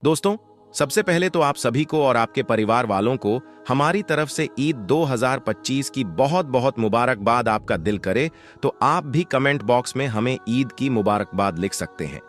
दोस्तों, सबसे पहले तो आप सभी को और आपके परिवार वालों को हमारी तरफ से ईद 2025 की बहुत बहुत मुबारकबाद। आपका दिल करे तो आप भी कमेंट बॉक्स में हमें ईद की मुबारकबाद लिख सकते हैं।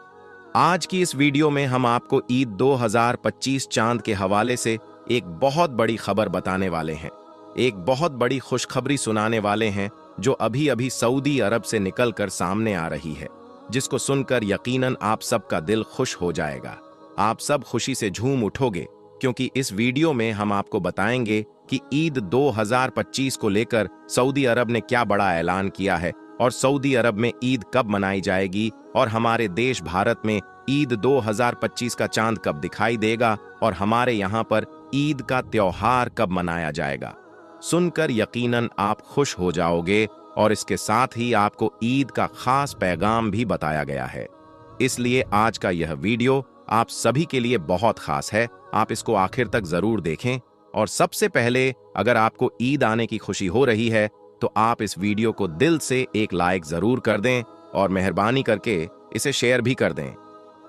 आज की इस वीडियो में हम आपको ईद 2025 चांद के हवाले से एक बहुत बड़ी खबर बताने वाले हैं। एक बहुत बड़ी खुशखबरी सुनाने वाले हैं जो अभी अभी सऊदी अरब से निकलकर सामने आ रही है, जिसको सुनकर यकीनन आप सबका दिल खुश हो जाएगा। आप सब खुशी से झूम उठोगे, क्योंकि इस वीडियो में हम आपको बताएंगे कि ईद 2025 को लेकर सऊदी अरब ने क्या बड़ा ऐलान किया है और सऊदी अरब में ईद कब मनाई जाएगी और हमारे देश भारत में ईद 2025 का चांद कब दिखाई देगा और हमारे यहाँ पर ईद का त्योहार कब मनाया जाएगा। सुनकर यकीनन आप खुश हो जाओगे और इसके साथ ही आपको ईद का खास पैगाम भी बताया गया है। इसलिए आज का यह वीडियो आप सभी के लिए बहुत खास है। आप इसको आखिर तक जरूर देखें और सबसे पहले अगर आपको ईद आने की खुशी हो रही है तो आप इस वीडियो को दिल से एक लाइक जरूर कर दें और मेहरबानी करके इसे शेयर भी कर दें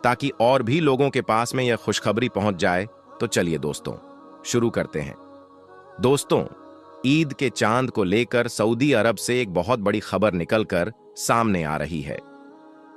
ताकि और भी लोगों के पास में यह खुशखबरी पहुंच जाए। तो चलिए दोस्तों, शुरू करते हैं। दोस्तों, ईद के चांद को लेकर सऊदी अरब से एक बहुत बड़ी खबर निकलकर सामने आ रही है।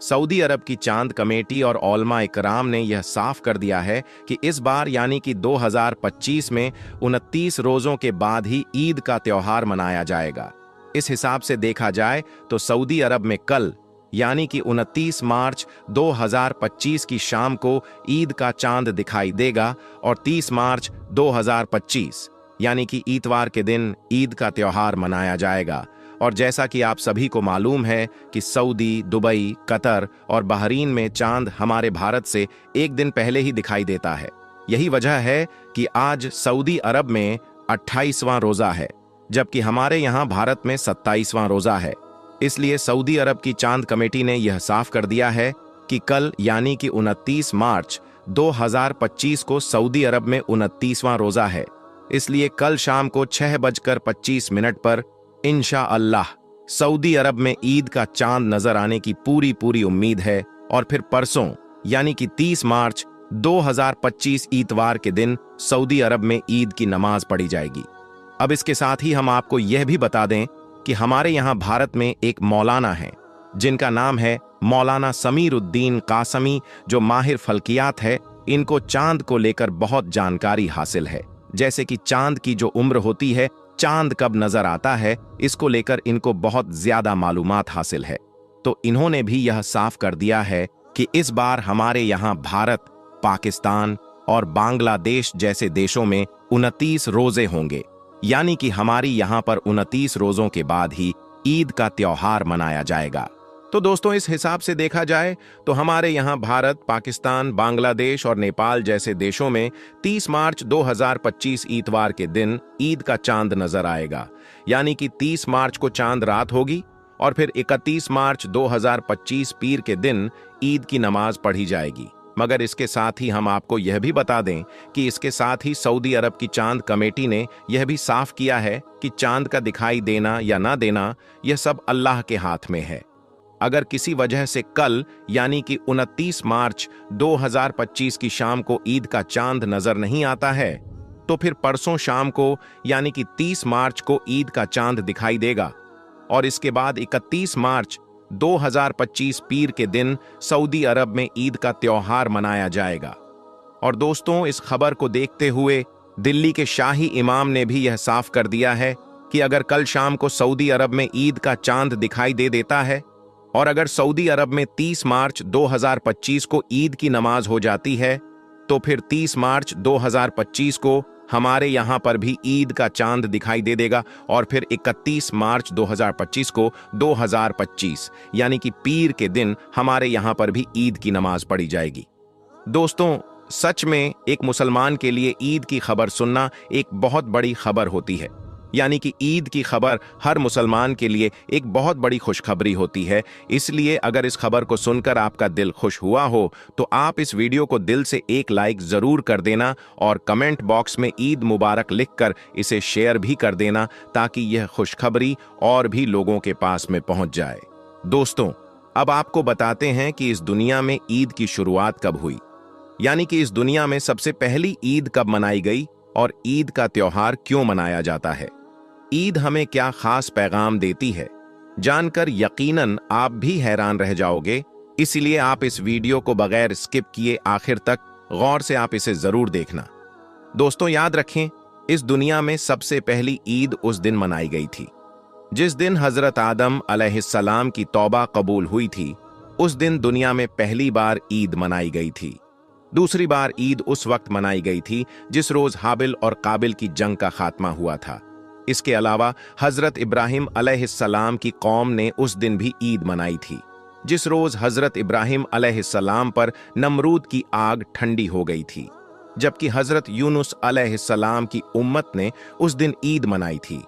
सऊदी अरब की चांद कमेटी और ओलमा इकराम ने यह साफ कर दिया है कि इस बार यानी कि 2025 में 29 रोजों के बाद ही ईद का त्योहार मनाया जाएगा। इस हिसाब से देखा जाए तो सऊदी अरब में कल यानी कि 29 मार्च 2025 की शाम को ईद का चांद दिखाई देगा और 30 मार्च 2025 यानी कि इतवार के दिन ईद का त्योहार मनाया जाएगा। और जैसा कि आप सभी को मालूम है कि सऊदी, दुबई, कतर और बहरीन में चांद हमारे भारत से एक दिन पहले ही दिखाई देता है। यही वजह है कि आज सऊदी अरब में 28वां रोजा है, जबकि हमारे यहाँ भारत में 27वां रोजा है। इसलिए सऊदी अरब की चांद कमेटी ने यह साफ कर दिया है कि कल यानी कि 29 मार्च 2025 को सऊदी अरब में 29वां रोजा है। इसलिए कल शाम को 6:25 पर इंशाअल्लाह सऊदी अरब में ईद का चांद नजर आने की पूरी उम्मीद है। और फिर परसों यानी कि 30 मार्च 2025 इतवार के दिन सऊदी अरब में ईद की नमाज पढ़ी जाएगी। अब इसके साथ ही हम आपको यह भी बता दें कि हमारे यहाँ भारत में एक मौलाना है जिनका नाम है मौलाना समीरुद्दीन कासमी, जो माहिर फल्कियात है। इनको चांद को लेकर बहुत जानकारी हासिल है, जैसे कि चांद की जो उम्र होती है, चांद कब नजर आता है, इसको लेकर इनको बहुत ज्यादा मालूमात हासिल है। तो इन्होंने भी यह साफ कर दिया है कि इस बार हमारे यहाँ भारत, पाकिस्तान और बांग्लादेश जैसे देशों में 29 रोजे होंगे, यानी कि हमारी यहाँ पर 29 रोजों के बाद ही ईद का त्योहार मनाया जाएगा। तो दोस्तों, इस हिसाब से देखा जाए तो हमारे यहाँ भारत, पाकिस्तान, बांग्लादेश और नेपाल जैसे देशों में 30 मार्च 2025 इतवार के दिन ईद का चांद नजर आएगा, यानी कि 30 मार्च को चांद रात होगी और फिर 31 मार्च 2025 पीर के दिन ईद की नमाज पढ़ी जाएगी। मगर इसके साथ ही हम आपको यह भी बता दें कि इसके साथ ही सऊदी अरब की चांद कमेटी ने यह भी साफ किया है कि चांद का दिखाई देना या ना देना यह सब अल्लाह के हाथ में है। अगर किसी वजह से कल यानी कि 29 मार्च 2025 की शाम को ईद का चांद नजर नहीं आता है तो फिर परसों शाम को यानी कि 30 मार्च को ईद का चांद दिखाई देगा और इसके बाद 31 मार्च 2025 पीर के दिन सऊदी अरब में ईद का त्योहार मनाया जाएगा। और दोस्तों, इस खबर को देखते हुए दिल्ली के शाही इमाम ने भी यह साफ कर दिया है कि अगर कल शाम को सऊदी अरब में ईद का चांद दिखाई दे देता है और अगर सऊदी अरब में 30 मार्च 2025 को ईद की नमाज हो जाती है तो फिर 30 मार्च 2025 को हमारे यहाँ पर भी ईद का चांद दिखाई दे देगा और फिर 31 मार्च 2025 को 2025 यानी कि पीर के दिन हमारे यहाँ पर भी ईद की नमाज पढ़ी जाएगी। दोस्तों, सच में एक मुसलमान के लिए ईद की खबर सुनना एक बहुत बड़ी खबर होती है, यानी कि ईद की खबर हर मुसलमान के लिए एक बहुत बड़ी खुशखबरी होती है। इसलिए अगर इस खबर को सुनकर आपका दिल खुश हुआ हो तो आप इस वीडियो को दिल से एक लाइक जरूर कर देना और कमेंट बॉक्स में ईद मुबारक लिखकर इसे शेयर भी कर देना ताकि यह खुशखबरी और भी लोगों के पास में पहुंच जाए। दोस्तों, अब आपको बताते हैं कि इस दुनिया में ईद की शुरुआत कब हुई। यानी कि इस दुनिया में सबसे पहली ईद कब मनाई गई और ईद का त्योहार क्यों मनाया जाता है। ईद हमें क्या खास पैगाम देती है, जानकर यकीनन आप भी हैरान रह जाओगे। इसलिए आप इस वीडियो को बगैर स्किप किए आखिर तक गौर से आप इसे जरूर देखना। दोस्तों याद रखें, इस दुनिया में सबसे पहली ईद उस दिन मनाई गई थी जिस दिन हजरत आदम अलैहिस्सलाम की तौबा कबूल हुई थी। उस दिन दुनिया में पहली बार ईद मनाई गई थी। दूसरी बार ईद उस वक्त मनाई गई थी जिस रोज हाबिल और काबिल की जंग का खात्मा हुआ था। इसके अलावा हजरत इब्राहिम अलैहिस्सलाम की कौम ने उस दिन भी ईद मनाई थी जिस रोज हजरत इब्राहिम अलैहिस्सलाम पर नमरूद की आग ठंडी हो गई थी, जबकि हजरत यूनुस अलैहिस्सलाम की उम्मत ने उस दिन ईद मनाई थी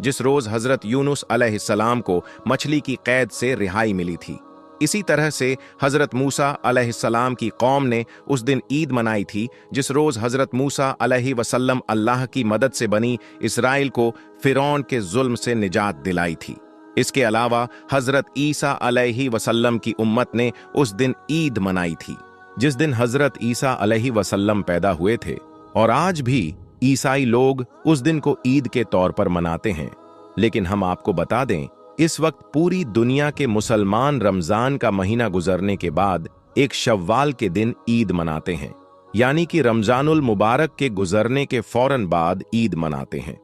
जिस रोज हजरत यूनुस अलैहिस्सलाम को मछली की कैद से रिहाई मिली थी। इसी तरह से हजरत मूसा अलैहिस्सलाम की कौम ने उस दिन ईद मनाई थी जिस रोज हजरत मूसा अलैहि वसल्लम अल्लाह की मदद से बनी इसराइल को फिरौन के जुल्म से निजात दिलाई थी। इसके अलावा हजरत ईसा अलैहि वसल्लम की उम्मत ने उस दिन ईद मनाई थी जिस दिन हजरत ईसा अलैहि वसल्लम पैदा हुए थे, और आज भी ईसाई लोग उस दिन को ईद के तौर पर मनाते हैं। लेकिन हम आपको बता दें, इस वक्त पूरी दुनिया के मुसलमान रमजान का महीना गुजरने के बाद एक शव्वाल के दिन ईद मनाते हैं, यानी कि रमजानुल मुबारक के गुजरने के फौरन बाद ईद मनाते हैं।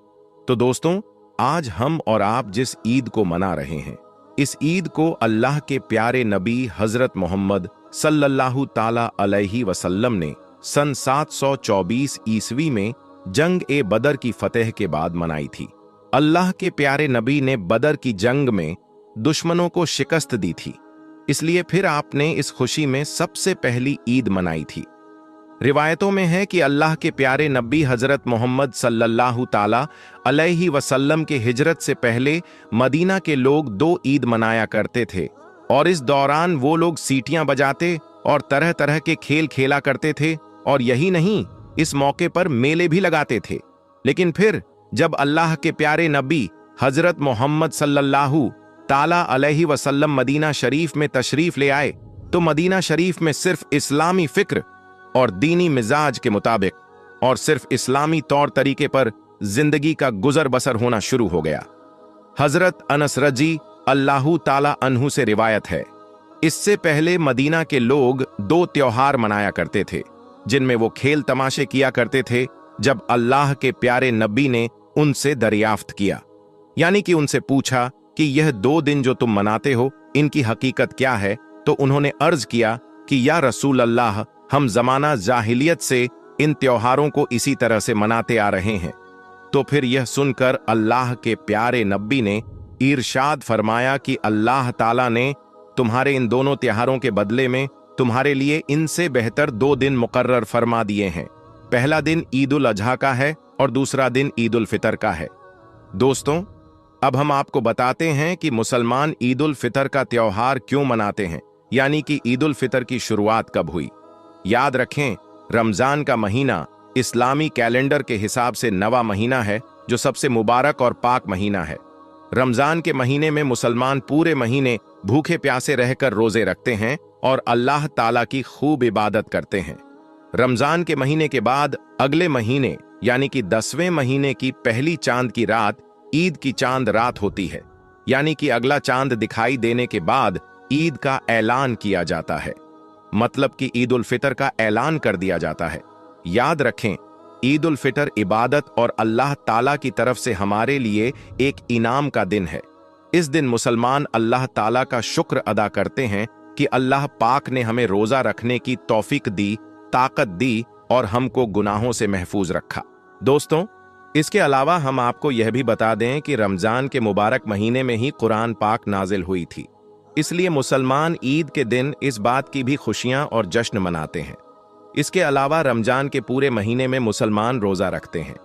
तो दोस्तों, आज हम और आप जिस ईद को मना रहे हैं, इस ईद को अल्लाह के प्यारे नबी हजरत मोहम्मद सल्लल्लाहु ताला अलैहि वसल्लम ने सन 724 ईस्वी में जंग ए बदर की फतेह के बाद मनाई थी। अल्लाह के प्यारे नबी ने बदर की जंग में दुश्मनों को शिकस्त दी थी, इसलिए फिर आपने इस खुशी में सबसे पहली ईद मनाई थी। रिवायतों में है कि अल्लाह के प्यारे नबी हजरत मोहम्मद सल्लल्लाहु ताला अलैहि वसल्लम के हिजरत से पहले मदीना के लोग 2 ईद मनाया करते थे, और इस दौरान वो लोग सीटियां बजाते और तरह तरह के खेल खेला करते थे, और यही नहीं, इस मौके पर मेले भी लगाते थे। लेकिन फिर जब अल्लाह के प्यारे नबी हजरत मोहम्मद सल्लल्लाहु ताला अलैहि वसल्लम मदीना शरीफ में तशरीफ ले आए, तो मदीना शरीफ में सिर्फ इस्लामी फिक्र और दीनी मिजाज के मुताबिक और सिर्फ इस्लामी तौर तरीके पर जिंदगी का गुजर बसर होना शुरू हो गया। हजरत अनस रजी अल्लाहु ताला अन्हु से रिवायत है, इससे पहले मदीना के लोग 2 त्योहार मनाया करते थे जिनमें वो खेल तमाशे किया करते थे। जब अल्लाह के प्यारे नबी ने उनसे दरियाफ्त किया, यानी कि उनसे पूछा कि यह 2 दिन जो तुम मनाते हो, इनकी हकीकत क्या है, तो उन्होंने अर्ज किया कि या रसूल अल्लाह, हम जमाना जाहिलियत से इन त्योहारों को इसी तरह से मनाते आ रहे हैं। तो फिर यह सुनकर अल्लाह के प्यारे नबी ने इरशाद फरमाया कि अल्लाह ताला ने तुम्हारे इन दोनों त्योहारों के बदले में तुम्हारे लिए इनसे बेहतर 2 दिन मुकर्रर फरमा दिए हैं। पहला दिन ईद उल अजहा का है और दूसरा दिन ईद उल फितर का है। दोस्तों, अब हम आपको बताते हैं कि मुसलमान ईद उल फितर का त्योहार क्यों मनाते हैं, यानी कि ईद उल फितर की शुरुआत कब हुई। याद रखें, रमजान का महीना इस्लामी कैलेंडर के हिसाब से 9वां महीना है, जो सबसे मुबारक और पाक महीना है। रमजान के महीने में मुसलमान पूरे महीने भूखे प्यासे रहकर रोजे रखते हैं और अल्लाह ताला की खूब इबादत करते हैं। रमजान के महीने के बाद अगले महीने यानी कि 10वें महीने की पहली चांद की रात ईद की चांद रात होती है, यानी कि अगला चांद दिखाई देने के बाद ईद का ऐलान किया जाता है, मतलब कि ईद उल फितर का ऐलान कर दिया जाता है। याद रखें, ईद उल फितर इबादत और अल्लाह ताला की तरफ से हमारे लिए एक इनाम का दिन है। इस दिन मुसलमान अल्लाह ताला का शुक्र अदा करते हैं कि अल्लाह पाक ने हमें रोजा रखने की तौफीक दी, ताकत दी और हमको गुनाहों से महफूज रखा। दोस्तों, इसके अलावा हम आपको यह भी बता दें कि रमजान के मुबारक महीने में ही कुरान पाक नाजिल हुई थी, इसलिए मुसलमान ईद के दिन इस बात की भी खुशियां और जश्न मनाते हैं। इसके अलावा रमजान के पूरे महीने में मुसलमान रोजा रखते हैं,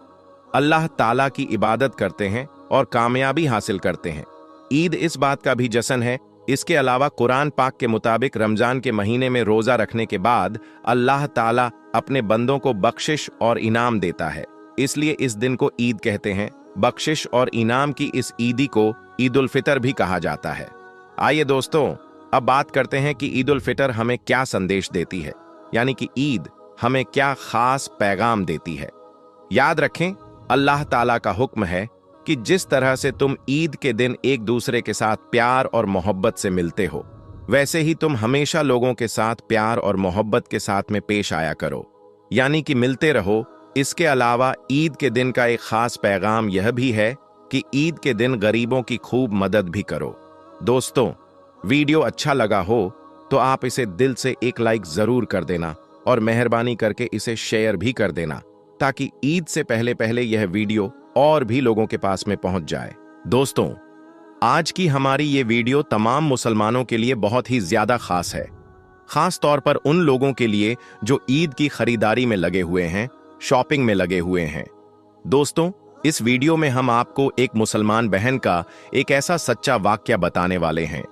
अल्लाह ताला की इबादत करते हैं और कामयाबी हासिल करते हैं। ईद इस बात का भी जश्न है। इसके अलावा कुरान पाक के मुताबिक रमजान के महीने में रोजा रखने के बाद अल्लाह ताला अपने बंदों को बख्शिश और इनाम देता है, इसलिए इस दिन को ईद कहते हैं। बख्शिश और इनाम की इस ईदी को ईद उल फितर भी कहा जाता है। आइए दोस्तों, अब बात करते हैं कि ईद उल फितर हमें क्या संदेश देती है, यानी कि ईद हमें क्या खास पैगाम देती है। याद रखें, अल्लाह ताला का हुक्म है कि जिस तरह से तुम ईद के दिन एक दूसरे के साथ प्यार और मोहब्बत से मिलते हो, वैसे ही तुम हमेशा लोगों के साथ प्यार और मोहब्बत के साथ में पेश आया करो, यानी कि मिलते रहो। इसके अलावा ईद के दिन का एक खास पैगाम यह भी है कि ईद के दिन गरीबों की खूब मदद भी करो। दोस्तों, वीडियो अच्छा लगा हो तो आप इसे दिल से एक लाइक जरूर कर देना और मेहरबानी करके इसे शेयर भी कर देना, ताकि ईद से पहले पहले यह वीडियो और भी लोगों के पास में पहुंच जाए। दोस्तों, आज की हमारी ये वीडियो तमाम मुसलमानों के लिए बहुत ही ज्यादा खास है, खास तौर पर उन लोगों के लिए जो ईद की खरीदारी में लगे हुए हैं, शॉपिंग में लगे हुए हैं। दोस्तों, इस वीडियो में हम आपको एक मुसलमान बहन का एक ऐसा सच्चा वाकया बताने वाले हैं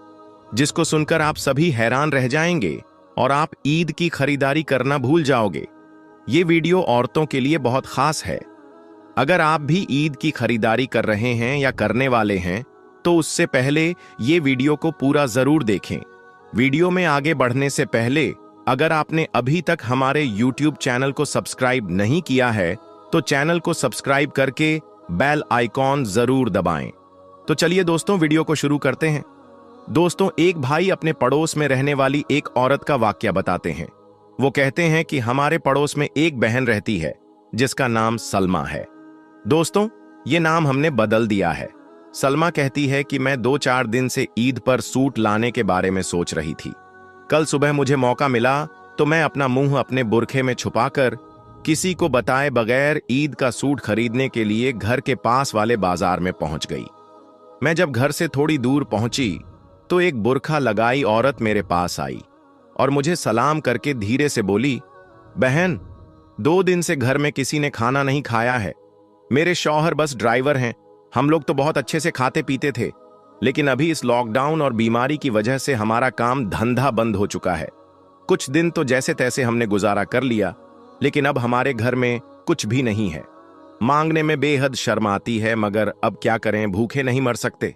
जिसको सुनकर आप सभी हैरान रह जाएंगे और आप ईद की खरीदारी करना भूल जाओगे। ये वीडियो औरतों के लिए बहुत खास है। अगर आप भी ईद की खरीदारी कर रहे हैं या करने वाले हैं तो उससे पहले ये वीडियो को पूरा जरूर देखें। वीडियो में आगे बढ़ने से पहले अगर आपने अभी तक हमारे YouTube चैनल को सब्सक्राइब नहीं किया है तो चैनल को सब्सक्राइब करके बेल आइकॉन जरूर दबाएं। तो चलिए दोस्तों, वीडियो को शुरू करते हैं। दोस्तों, एक भाई अपने पड़ोस में रहने वाली एक औरत का वाकया बताते हैं। वो कहते हैं कि हमारे पड़ोस में एक बहन रहती है जिसका नाम सलमा है। दोस्तों, ये नाम हमने बदल दिया है। सलमा कहती है कि मैं 2-4 दिन से ईद पर सूट लाने के बारे में सोच रही थी। कल सुबह मुझे मौका मिला तो मैं अपना मुंह अपने बुरखे में छुपाकर किसी को बताए बगैर ईद का सूट खरीदने के लिए घर के पास वाले बाजार में पहुंच गई। मैं जब घर से थोड़ी दूर पहुंची तो एक बुरखा लगाई औरत मेरे पास आई और मुझे सलाम करके धीरे से बोली, बहन, 2 दिन से घर में किसी ने खाना नहीं खाया है। मेरे शौहर बस ड्राइवर हैं। हम लोग तो बहुत अच्छे से खाते पीते थे, लेकिन अभी इस लॉकडाउन और बीमारी की वजह से हमारा काम धंधा बंद हो चुका है। कुछ दिन तो जैसे तैसे हमने गुजारा कर लिया, लेकिन अब हमारे घर में कुछ भी नहीं है। मांगने में बेहद शर्म आती है, मगर अब क्या करें, भूखे नहीं मर सकते।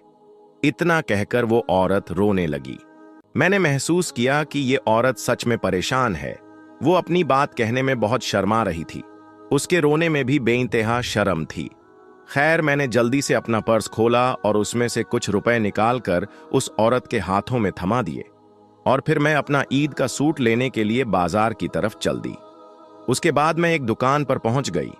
इतना कहकर वो औरत रोने लगी। मैंने महसूस किया कि ये औरत सच में परेशान है। वो अपनी बात कहने में बहुत शर्मा रही थी। उसके रोने में भी बेइंतहा शर्म थी। खैर, मैंने जल्दी से अपना पर्स खोला और उसमें से कुछ रुपए निकालकर उस औरत के हाथों में थमा दिए और फिर मैं अपना ईद का सूट लेने के लिए बाजार की तरफ चल दी। उसके बाद मैं एक दुकान पर पहुंच गई।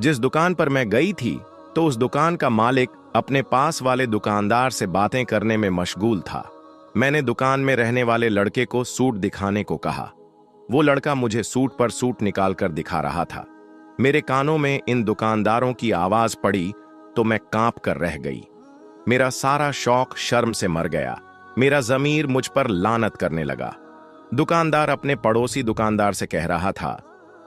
जिस दुकान पर मैं गई थी तो उस दुकान का मालिक अपने पास वाले दुकानदार से बातें करने में मशगूल था। मैंने दुकान में रहने वाले लड़के को सूट दिखाने को कहा। वो लड़का मुझे सूट पर सूट निकालकर दिखा रहा था। मेरे कानों में इन दुकानदारों की आवाज पड़ी तो मैं कांप कर रह गई। मेरा सारा शौक शर्म से मर गया। मेरा जमीर मुझ पर लानत करने लगा। दुकानदार अपने पड़ोसी दुकानदार से कह रहा था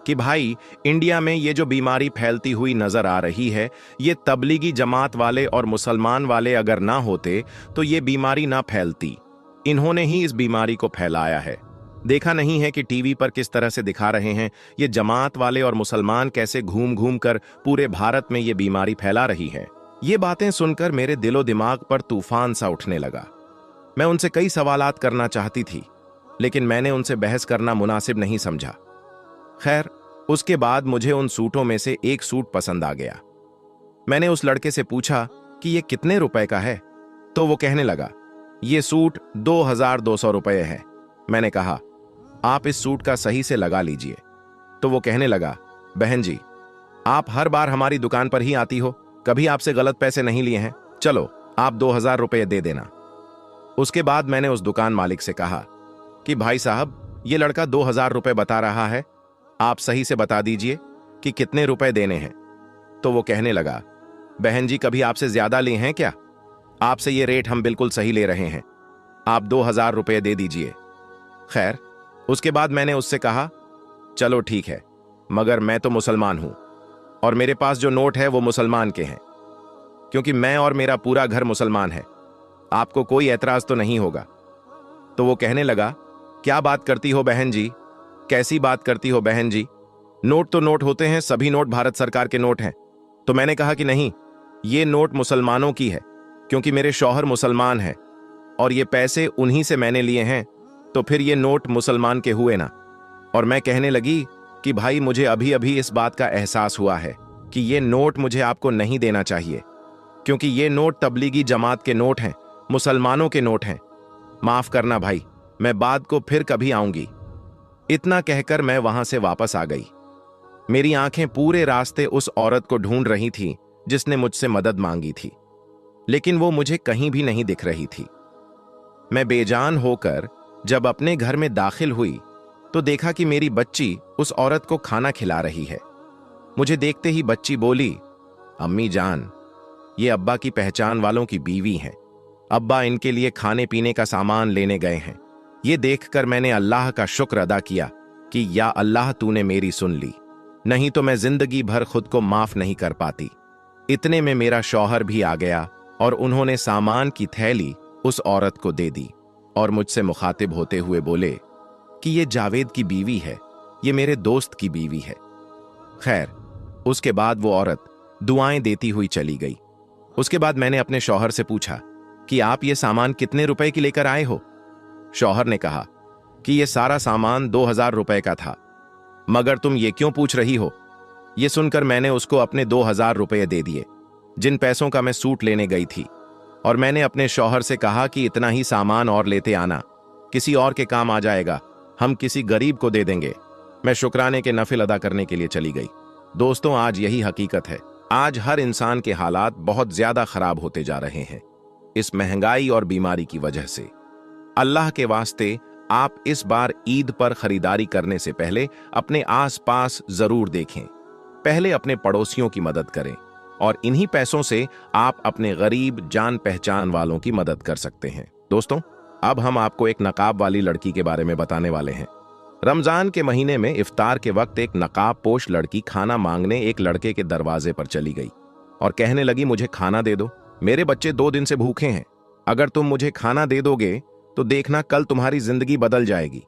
कि भाई, इंडिया में ये जो बीमारी फैलती हुई नजर आ रही है, ये तबलीगी जमात वाले और मुसलमान वाले अगर ना होते तो ये बीमारी ना फैलती। इन्होंने ही इस बीमारी को फैलाया है। देखा नहीं है कि टीवी पर किस तरह से दिखा रहे हैं, ये जमात वाले और मुसलमान कैसे घूम घूम कर पूरे भारत में ये बीमारी फैला रही है। ये बातें सुनकर मेरे दिलो दिमाग पर तूफान सा उठने लगा। मैं उनसे कई सवालात करना चाहती थी, लेकिन मैंने उनसे बहस करना मुनासिब नहीं समझा। खैर, उसके बाद मुझे उन सूटों में से एक सूट पसंद आ गया। मैंने उस लड़के से पूछा कि ये कितने रुपए का है, तो वो कहने लगा, ये सूट 2200 रुपये है। मैंने कहा, आप इस सूट का सही से लगा लीजिए। तो वो कहने लगा, बहन जी, आप हर बार हमारी दुकान पर ही आती हो, कभी आपसे गलत पैसे नहीं लिए हैं। चलो, आप 2000 रुपये दे देना। उसके बाद मैंने उस दुकान मालिक से कहा कि भाई साहब, ये लड़का 2000 रुपये बता रहा है, आप सही से बता दीजिए कि कितने रुपए देने हैं। तो वो कहने लगा, बहन जी, कभी आपसे ज्यादा लिए हैं क्या? आपसे ये रेट हम बिल्कुल सही ले रहे हैं, आप 2000 रुपये दे दीजिए। खैर, उसके बाद मैंने उससे कहा, चलो ठीक है, मगर मैं तो मुसलमान हूं और मेरे पास जो नोट है वो मुसलमान के हैं, क्योंकि मैं और मेरा पूरा घर मुसलमान है। आपको कोई एतराज तो नहीं होगा? तो वो कहने लगा, क्या बात करती हो बहन जी, कैसी बात करती हो बहन जी, नोट तो नोट होते हैं, सभी नोट भारत सरकार के नोट हैं। तो मैंने कहा कि नहीं, ये नोट मुसलमानों की है, क्योंकि मेरे शौहर मुसलमान हैं और ये पैसे उन्हीं से मैंने लिए हैं, तो फिर ये नोट मुसलमान के हुए ना। और मैं कहने लगी कि भाई मुझे अभी अभी इस बात का एहसास हुआ है कि ये नोट मुझे आपको नहीं देना चाहिए, क्योंकि ये नोट तबलीगी जमात के नोट हैं, मुसलमानों के नोट हैं। माफ करना भाई, मैं बाद को फिर कभी आऊंगी। इतना कहकर मैं वहां से वापस आ गई। मेरी आंखें पूरे रास्ते उस औरत को ढूंढ रही थीं जिसने मुझसे मदद मांगी थी, लेकिन वो मुझे कहीं भी नहीं दिख रही थी। मैं बेजान होकर जब अपने घर में दाखिल हुई तो देखा कि मेरी बच्ची उस औरत को खाना खिला रही है। मुझे देखते ही बच्ची बोली, अम्मी जान, ये अब्बा की पहचान वालों की बीवी हैं। अब्बा इनके लिए खाने पीने का सामान लेने गए हैं। ये देखकर मैंने अल्लाह का शुक्र अदा किया कि या अल्लाह तूने मेरी सुन ली, नहीं तो मैं जिंदगी भर खुद को माफ नहीं कर पाती। इतने में मेरा शौहर भी आ गया और उन्होंने सामान की थैली उस औरत को दे दी और मुझसे मुखातिब होते हुए बोले कि ये जावेद की बीवी है, ये मेरे दोस्त की बीवी है। खैर, उसके बाद वो औरत दुआएं देती हुई चली गई। उसके बाद मैंने अपने शौहर से पूछा कि आप ये सामान कितने रुपए की लेकर आए हो? शौहर ने कहा कि ये सारा सामान 2000 रुपए का था। मगर तुम ये क्यों पूछ रही हो? ये सुनकर मैंने उसको अपने 2000 रुपये दे दिए, जिन पैसों का मैं सूट लेने गई थी, और मैंने अपने शौहर से कहा कि इतना ही सामान और लेते आना, किसी और के काम आ जाएगा, हम किसी गरीब को दे देंगे। मैं शुक्राने के नफिल अदा करने के लिए चली गई। दोस्तों, आज यही हकीकत है। आज हर इंसान के हालात बहुत ज्यादा खराब होते जा रहे हैं इस महंगाई और बीमारी की वजह से। अल्लाह के वास्ते आप इस बार ईद पर खरीदारी करने से पहले अपने आसपास जरूर देखें। पहले अपने पड़ोसियों की मदद करें और इन्हीं पैसों से आप अपने गरीब जान पहचान वालों की मदद कर सकते हैं। दोस्तों, अब हम आपको एक नकाब वाली लड़की के बारे में बताने वाले हैं। रमजान के महीने में इफ्तार के वक्त एक नकाब पोश लड़की खाना मांगने एक लड़के के दरवाजे पर चली गई और कहने लगी, मुझे खाना दे दो, मेरे बच्चे 2 दिन से भूखे हैं। अगर तुम मुझे खाना दे दोगे तो देखना कल तुम्हारी जिंदगी बदल जाएगी।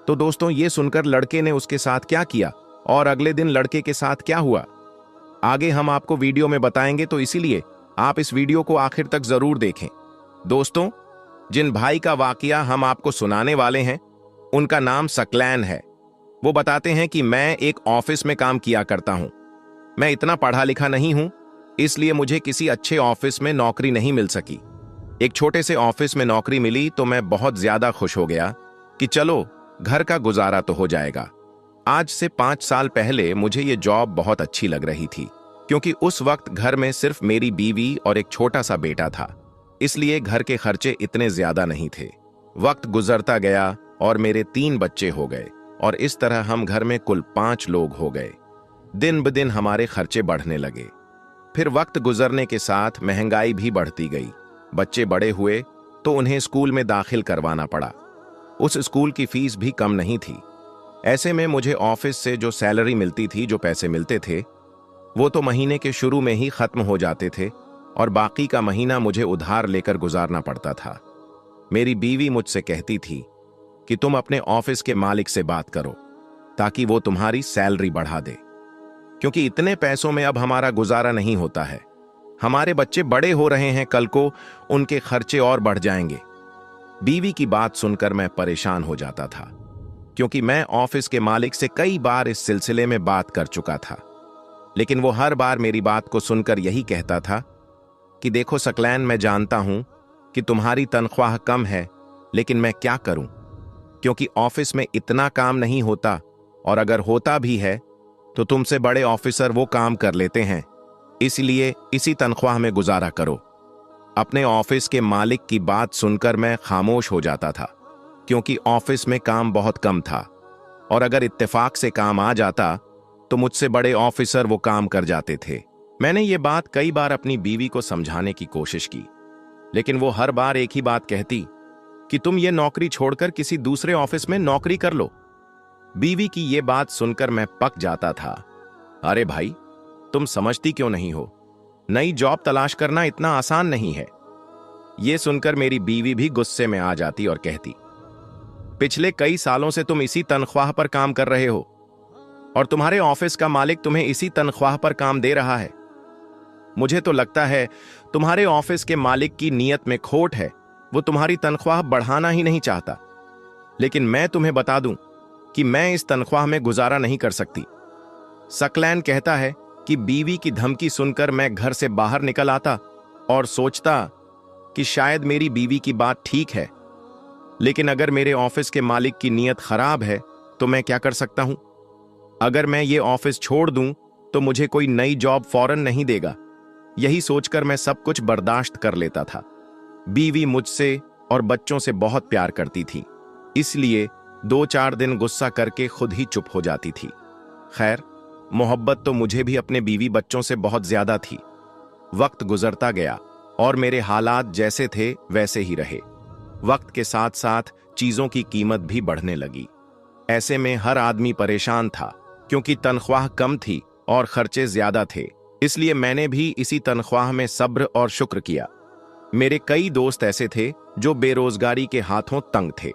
तो दोस्तों, ये सुनकर लड़के ने उसके साथ क्या किया और अगले दिन लड़के के साथ क्या हुआ, आगे हम आपको वीडियो में बताएंगे, तो इसीलिए आप इस वीडियो को आखिर तक जरूर देखें। दोस्तों, जिन भाई का वाकया हम आपको सुनाने वाले हैं उनका नाम सकलैन है। वो बताते हैं कि मैं एक ऑफिस में काम किया करता हूं। मैं इतना पढ़ा लिखा नहीं हूं, इसलिए मुझे किसी अच्छे ऑफिस में नौकरी नहीं मिल सकी। एक छोटे से ऑफिस में नौकरी मिली तो मैं बहुत ज्यादा खुश हो गया कि चलो घर का गुजारा तो हो जाएगा। आज से 5 साल पहले मुझे ये जॉब बहुत अच्छी लग रही थी, क्योंकि उस वक्त घर में सिर्फ मेरी बीवी और एक छोटा सा बेटा था, इसलिए घर के खर्चे इतने ज्यादा नहीं थे। वक्त गुजरता गया और मेरे 3 बच्चे हो गए और इस तरह हम घर में कुल 5 लोग हो गए। दिन ब दिन हमारे खर्चे बढ़ने लगे। फिर वक्त गुजरने के साथ महंगाई भी बढ़ती गई। बच्चे बड़े हुए तो उन्हें स्कूल में दाखिल करवाना पड़ा। उस स्कूल की फीस भी कम नहीं थी। ऐसे में मुझे ऑफिस से जो सैलरी मिलती थी, जो पैसे मिलते थे, वो तो महीने के शुरू में ही खत्म हो जाते थे और बाकी का महीना मुझे उधार लेकर गुजारना पड़ता था। मेरी बीवी मुझसे कहती थी कि तुम अपने ऑफिस के मालिक से बात करो ताकि वो तुम्हारी सैलरी बढ़ा दे, क्योंकि इतने पैसों में अब हमारा गुजारा नहीं होता है। हमारे बच्चे बड़े हो रहे हैं, कल को उनके खर्चे और बढ़ जाएंगे। बीवी की बात सुनकर मैं परेशान हो जाता था, क्योंकि मैं ऑफिस के मालिक से कई बार इस सिलसिले में बात कर चुका था, लेकिन वो हर बार मेरी बात को सुनकर यही कहता था कि देखो सकलैन, मैं जानता हूं कि तुम्हारी तनख्वाह कम है, लेकिन मैं क्या करूं, क्योंकि ऑफिस में इतना काम नहीं होता, और अगर होता भी है तो तुमसे बड़े ऑफिसर वो काम कर लेते हैं, इसलिए इसी तनख्वाह में गुजारा करो। अपने ऑफिस के मालिक की बात सुनकर मैं खामोश हो जाता था, क्योंकि ऑफिस में काम बहुत कम था, और अगर इत्तेफाक से काम आ जाता तो मुझसे बड़े ऑफिसर वो काम कर जाते थे। मैंने ये बात कई बार अपनी बीवी को समझाने की कोशिश की, लेकिन वो हर बार एक ही बात कहती कि तुम ये नौकरी छोड़कर किसी दूसरे ऑफिस में नौकरी कर लो। बीवी की ये बात सुनकर मैं पक जाता था। अरे भाई, तुम समझती क्यों नहीं हो? नई जॉब तलाश करना इतना आसान नहीं है। ये सुनकर मेरी बीवी भी गुस्से में आ जाती और कहती, पिछले कई सालों से तुम इसी तनख्वाह पर काम कर रहे हो और तुम्हारे ऑफिस का मालिक तुम्हें इसी तनख्वाह पर काम दे रहा है। मुझे तो लगता है तुम्हारे ऑफिस के मालिक की नीयत में खोट है, वो तुम्हारी तनख्वाह बढ़ाना ही नहीं चाहता। लेकिन मैं तुम्हें बता दूं कि मैं इस तनख्वाह में गुजारा नहीं कर सकती। सकलैन कहता है कि बीवी की धमकी सुनकर मैं घर से बाहर निकल आता और सोचता कि शायद मेरी बीवी की बात ठीक है, लेकिन अगर मेरे ऑफिस के मालिक की नीयत खराब है तो मैं क्या कर सकता हूं? अगर मैं ये ऑफिस छोड़ दूं तो मुझे कोई नई जॉब फौरन नहीं देगा। यही सोचकर मैं सब कुछ बर्दाश्त कर लेता था। बीवी मुझसे और बच्चों से बहुत प्यार करती थी, इसलिए 2-4 दिन गुस्सा करके खुद ही चुप हो जाती थी। खैर, मोहब्बत तो मुझे भी अपने बीवी बच्चों से बहुत ज्यादा थी। वक्त गुजरता गया और मेरे हालात जैसे थे वैसे ही रहे। वक्त के साथ साथ चीजों की कीमत भी बढ़ने लगी। ऐसे में हर आदमी परेशान था, क्योंकि तनख्वाह कम थी और खर्चे ज्यादा थे। इसलिए मैंने भी इसी तनख्वाह में सब्र और शुक्र किया। मेरे कई दोस्त ऐसे थे जो बेरोजगारी के हाथों तंग थे।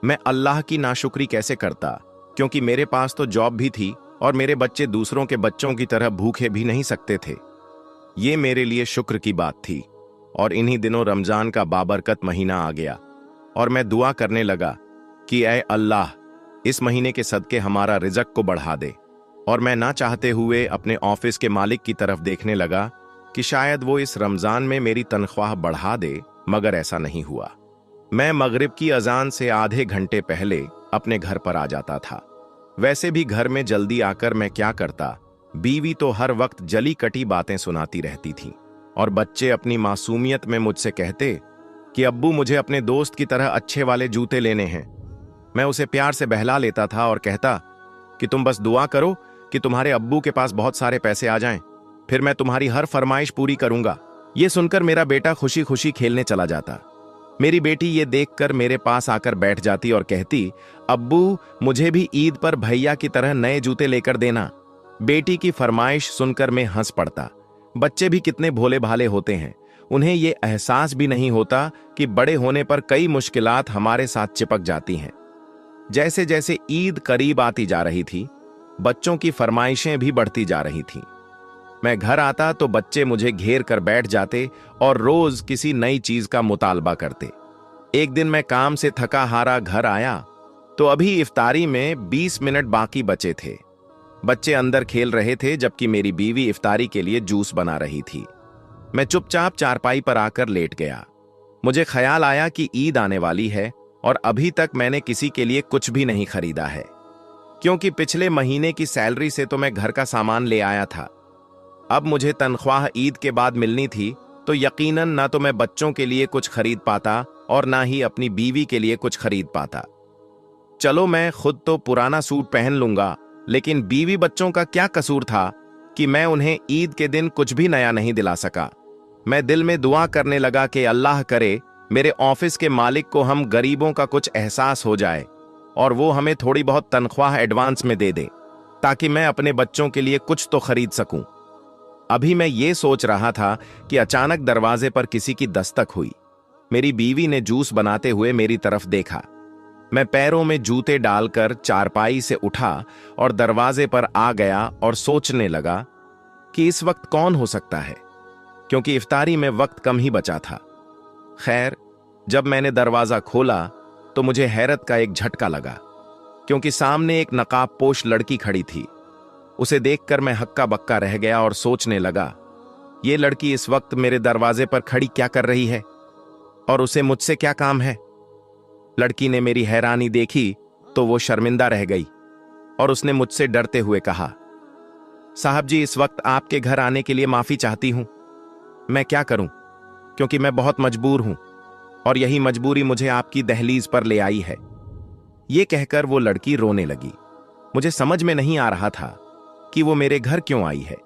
मैं अल्लाह की नाशुक्री कैसे करता, क्योंकि मेरे पास तो जॉब भी थी और मेरे बच्चे दूसरों के बच्चों की तरह भूखे भी नहीं सकते थे। ये मेरे लिए शुक्र की बात थी। और इन्हीं दिनों रमजान का बाबरकत महीना आ गया और मैं दुआ करने लगा कि ऐ अल्लाह, इस महीने के सदके हमारा रिज़्क को बढ़ा दे। और मैं ना चाहते हुए अपने ऑफिस के मालिक की तरफ देखने लगा कि शायद वो इस रमजान में मेरी तनख्वाह बढ़ा दे, मगर ऐसा नहीं हुआ। मैं मगरिब की अजान से आधे घंटे पहले अपने घर पर आ जाता था। वैसे भी घर में जल्दी आकर मैं क्या करता, बीवी तो हर वक्त जली कटी बातें सुनाती रहती थी और बच्चे अपनी मासूमियत में मुझसे कहते कि अब्बू, मुझे अपने दोस्त की तरह अच्छे वाले जूते लेने हैं। मैं उसे प्यार से बहला लेता था और कहता कि तुम बस दुआ करो कि तुम्हारे अब्बू के पास बहुत सारे पैसे आ जाएं, फिर मैं तुम्हारी हर फरमाइश पूरी करूंगा। ये सुनकर मेरा बेटा खुशी खुशी खेलने चला जाता। मेरी बेटी ये देखकर मेरे पास आकर बैठ जाती और कहती, अब्बू, मुझे भी ईद पर भैया की तरह नए जूते लेकर देना। बेटी की फरमाइश सुनकर मैं हंस पड़ता। बच्चे भी कितने भोले भाले होते हैं, उन्हें ये एहसास भी नहीं होता कि बड़े होने पर कई मुश्किलात हमारे साथ चिपक जाती हैं। जैसे जैसे ईद करीब आती जा रही थी, बच्चों की फरमाइशें भी बढ़ती जा रही थीं। मैं घर आता तो बच्चे मुझे घेर कर बैठ जाते और रोज किसी नई चीज का मुतालबा करते। एक दिन मैं काम से थका हारा घर आया तो अभी इफ्तारी में 20 मिनट बाकी बचे थे। बच्चे अंदर खेल रहे थे जबकि मेरी बीवी इफ्तारी के लिए जूस बना रही थी। मैं चुपचाप चारपाई पर आकर लेट गया। मुझे ख्याल आया कि ईद आने वाली है और अभी तक मैंने किसी के लिए कुछ भी नहीं खरीदा है, क्योंकि पिछले महीने की सैलरी से तो मैं घर का सामान ले आया था। अब मुझे तनख्वाह ईद के बाद मिलनी थी, तो यकीनन ना तो मैं बच्चों के लिए कुछ खरीद पाता और ना ही अपनी बीवी के लिए कुछ खरीद पाता। चलो, मैं खुद तो पुराना सूट पहन लूंगा, लेकिन बीवी बच्चों का क्या कसूर था कि मैं उन्हें ईद के दिन कुछ भी नया नहीं दिला सका। मैं दिल में दुआ करने लगा कि अल्लाह करे मेरे ऑफिस के मालिक को हम गरीबों का कुछ एहसास हो जाए और वो हमें थोड़ी बहुत तनख्वाह एडवांस में दे दे, ताकि मैं अपने बच्चों के लिए कुछ तो खरीद सकूं। अभी मैं ये सोच रहा था कि अचानक दरवाजे पर किसी की दस्तक हुई। मेरी बीवी ने जूस बनाते हुए मेरी तरफ देखा। मैं पैरों में जूते डालकर चारपाई से उठा और दरवाजे पर आ गया और सोचने लगा कि इस वक्त कौन हो सकता है, क्योंकि इफ्तारी में वक्त कम ही बचा था। खैर, जब मैंने दरवाजा खोला तो मुझे हैरत का एक झटका लगा, क्योंकि सामने एक नकाबपोश लड़की खड़ी थी। उसे देखकर मैं हक्का बक्का रह गया और सोचने लगा, ये लड़की इस वक्त मेरे दरवाजे पर खड़ी क्या कर रही है और उसे मुझसे क्या काम है। लड़की ने मेरी हैरानी देखी तो वो शर्मिंदा रह गई और उसने मुझसे डरते हुए कहा, साहब जी, इस वक्त आपके घर आने के लिए माफी चाहती हूं। मैं क्या करूं, क्योंकि मैं बहुत मजबूर हूं और यही मजबूरी मुझे आपकी दहलीज पर ले आई है। ये कहकर वो लड़की रोने लगी। मुझे समझ में नहीं आ रहा था कि वो मेरे घर क्यों आई है।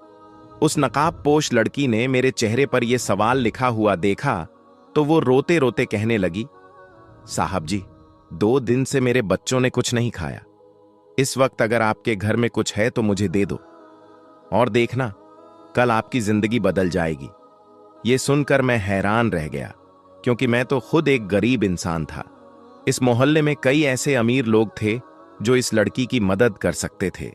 उस नकाबपोश लड़की ने मेरे चेहरे पर यह सवाल लिखा हुआ देखा तो वो रोते रोते कहने लगी, साहब जी, 2 दिन से मेरे बच्चों ने कुछ नहीं खाया। इस वक्त अगर आपके घर में कुछ है तो मुझे दे दो और देखना, कल आपकी जिंदगी बदल जाएगी। ये सुनकर मैं हैरान रह गया, क्योंकि मैं तो खुद एक गरीब इंसान था। इस मोहल्ले में कई ऐसे अमीर लोग थे जो इस लड़की की मदद कर सकते थे।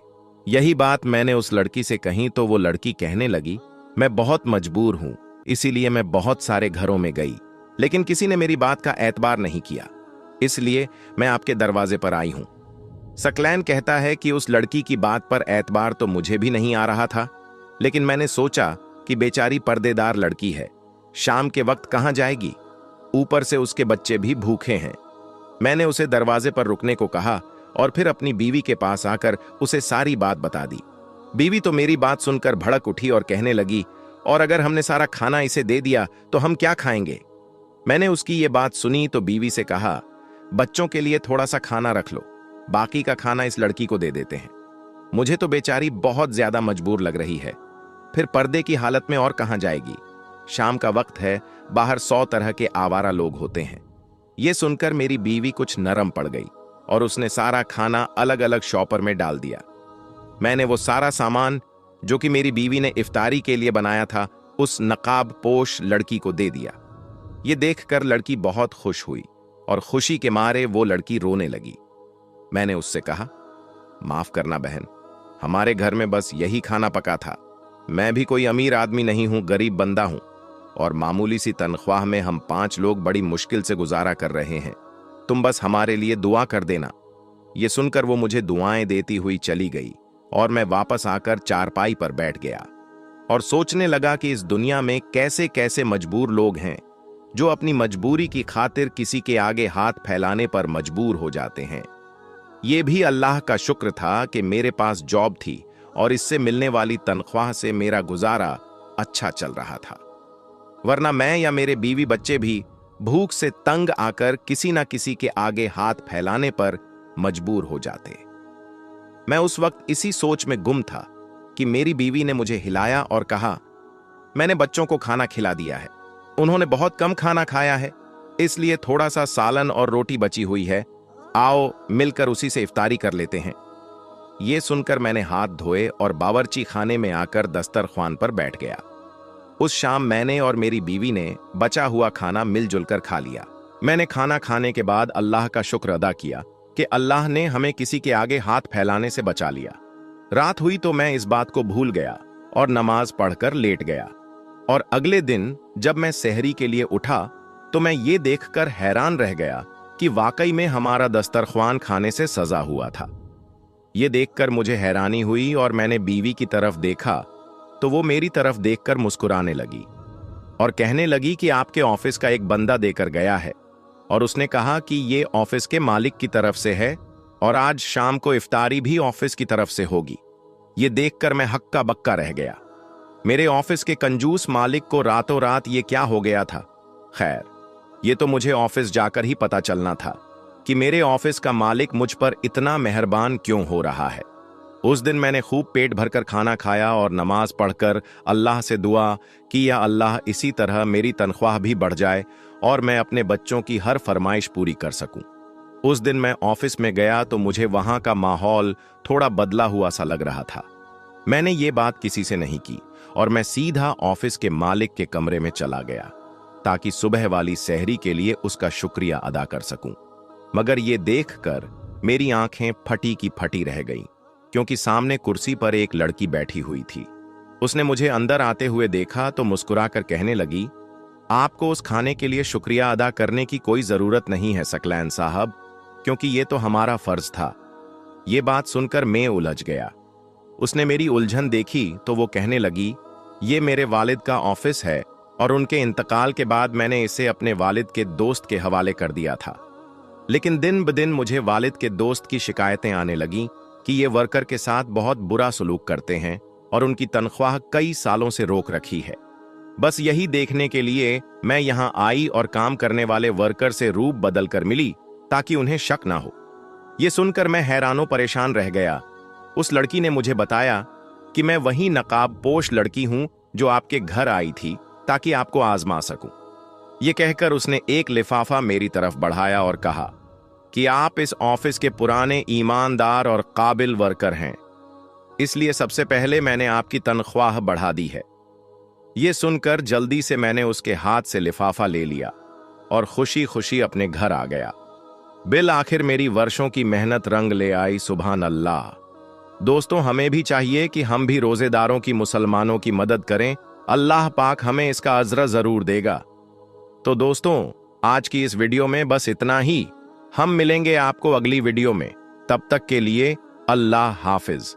यही बात मैंने उस लड़की से कही तो वो लड़की कहने लगी, मैं बहुत मजबूर हूं, इसीलिए मैं बहुत सारे घरों में गई, लेकिन किसी ने मेरी बात का एतबार नहीं किया, इसलिए मैं आपके दरवाजे पर आई हूं। सकलैन कहता है कि उस लड़की की बात पर एतबार तो मुझे भी नहीं आ रहा था, लेकिन मैंने सोचा कि बेचारी पर्देदार लड़की है, शाम के वक्त कहां जाएगी, ऊपर से उसके बच्चे भी भूखे हैं। मैंने उसे दरवाजे पर रुकने को कहा और फिर अपनी बीवी के पास आकर उसे सारी बात बता दी। बीवी तो मेरी बात सुनकर भड़क उठी और कहने लगी, और अगर हमने सारा खाना इसे दे दिया तो हम क्या खाएंगे। मैंने उसकी ये बात सुनी तो बीवी से कहा, बच्चों के लिए थोड़ा सा खाना रख लो, बाकी का खाना इस लड़की को दे देते हैं। मुझे तो बेचारी बहुत ज्यादा मजबूर लग रही है, फिर पर्दे की हालत में और कहां जाएगी। शाम का वक्त है, बाहर 100 तरह के आवारा लोग होते हैं। ये सुनकर मेरी बीवी कुछ नरम पड़ गई और उसने सारा खाना अलग अलग शॉपर में डाल दिया। मैंने वो सारा सामान जो कि मेरी बीवी ने इफ्तारी के लिए बनाया था उस नकाब पोश लड़की को दे दिया। ये देखकर लड़की बहुत खुश हुई और खुशी के मारे वो लड़की रोने लगी। मैंने उससे कहा, माफ करना बहन, हमारे घर में बस यही खाना पका था। मैं भी कोई अमीर आदमी नहीं हूं, गरीब बंदा हूं और मामूली सी तनख्वाह में हम 5 लोग बड़ी मुश्किल से गुजारा कर रहे हैं। तुम बस हमारे लिए दुआ कर देना। ये सुनकर वो मुझे दुआएं देती हुई चली गई और मैं वापस आकर चारपाई पर बैठ गया और सोचने लगा कि इस दुनिया में कैसे कैसे मजबूर लोग हैं जो अपनी मजबूरी की खातिर किसी के आगे हाथ फैलाने पर मजबूर हो जाते हैं। ये भी अल्लाह का शुक्र था कि मेरे पास जॉब थी और इससे मिलने वाली तनख्वाह से मेरा गुजारा अच्छा चल रहा था, वरना मैं या मेरे बीवी बच्चे भी भूख से तंग आकर किसी ना किसी के आगे हाथ फैलाने पर मजबूर हो जाते। मैं उस वक्त इसी सोच में गुम था कि मेरी बीवी ने मुझे हिलाया और कहा, मैंने बच्चों को खाना खिला दिया है, उन्होंने बहुत कम खाना खाया है, इसलिए थोड़ा सा सालन और रोटी बची हुई है, आओ मिलकर उसी से इफ्तारी कर लेते हैं। ये सुनकर मैंने हाथ धोए और बावर्ची खाने में आकर दस्तरख्वान पर बैठ गया। उस शाम मैंने और मेरी बीवी ने बचा हुआ खाना मिलजुल कर खा लिया। मैंने खाना खाने के बाद अल्लाह का शुक्र अदा किया कि अल्लाह ने हमें किसी के आगे हाथ फैलाने से बचा लिया। रात हुई तो मैं इस बात को भूल गया और नमाज पढ़कर लेट गया, और अगले दिन जब मैं सहरी के लिए उठा तो मैं ये देखकर हैरान रह गया कि वाकई में हमारा दस्तरख्वान खाने से सजा हुआ था। ये देखकर मुझे हैरानी हुई और मैंने बीवी की तरफ देखा तो वो मेरी तरफ देखकर मुस्कुराने लगी और कहने लगी कि आपके ऑफिस का एक बंदा देकर गया है और उसने कहा कि ये ऑफिस के मालिक की तरफ से है और आज शाम को इफ्तारी भी ऑफिस की तरफ से होगी। ये देखकर मैं हक्का बक्का रह गया। मेरे ऑफिस के कंजूस मालिक को रातों रात ये क्या हो गया था। खैर, ये तो मुझे ऑफिस जाकर ही पता चलना था कि मेरे ऑफिस का मालिक मुझ पर इतना मेहरबान क्यों हो रहा है। उस दिन मैंने खूब पेट भरकर खाना खाया और नमाज पढ़कर अल्लाह से दुआ कि या अल्लाह इसी तरह मेरी तनख्वाह भी बढ़ जाए और मैं अपने बच्चों की हर फरमाइश पूरी कर सकूं। उस दिन मैं ऑफिस में गया तो मुझे वहां का माहौल थोड़ा बदला हुआ सा लग रहा था। मैंने ये बात किसी से नहीं की और मैं सीधा ऑफिस के मालिक के कमरे में चला गया ताकि सुबह वाली सहरी के लिए उसका शुक्रिया अदा कर सकूं। मगर ये देखकर मेरी आंखें फटी की फटी रह गईं, क्योंकि सामने कुर्सी पर एक लड़की बैठी हुई थी। उसने मुझे अंदर आते हुए देखा तो मुस्कुराकर कहने लगी, आपको उस खाने के लिए शुक्रिया अदा करने की कोई जरूरत नहीं है सकलैन साहब, क्योंकि ये तो हमारा फर्ज था। ये बात सुनकर मैं उलझ गया। उसने मेरी उलझन देखी तो वो कहने लगी, ये मेरे वालिद का ऑफिस है और उनके इंतकाल के बाद मैंने इसे अपने वालिद के दोस्त के हवाले कर दिया था, लेकिन दिन ब दिन मुझे वालिद के दोस्त की शिकायतें आने लगीं कि ये वर्कर के साथ बहुत बुरा सलूक करते हैं और उनकी तनख्वाह कई सालों से रोक रखी है। बस यही देखने के लिए मैं यहां आई और काम करने वाले वर्कर से रूप बदल कर मिली ताकि उन्हें शक ना हो। ये सुनकर मैं हैरानो परेशान रह गया। उस लड़की ने मुझे बताया कि मैं वही नकाब पोश लड़की हूं जो आपके घर आई थी ताकि आपको आजमा सकूं। ये कहकर उसने एक लिफाफा मेरी तरफ बढ़ाया और कहा कि आप इस ऑफिस के पुराने ईमानदार और काबिल वर्कर हैं, इसलिए सबसे पहले मैंने आपकी तनख्वाह बढ़ा दी है। ये सुनकर जल्दी से मैंने उसके हाथ से लिफाफा ले लिया और खुशी खुशी अपने घर आ गया। बिल आखिर मेरी वर्षों की मेहनत रंग ले आई। सुभान अल्लाह। दोस्तों, हमें भी चाहिए कि हम भी रोजेदारों की, मुसलमानों की मदद करें। अल्लाह पाक हमें इसका अजर जरूर देगा। तो दोस्तों, आज की इस वीडियो में बस इतना ही। हम मिलेंगे आपको अगली वीडियो में। तब तक के लिए अल्लाह हाफिज।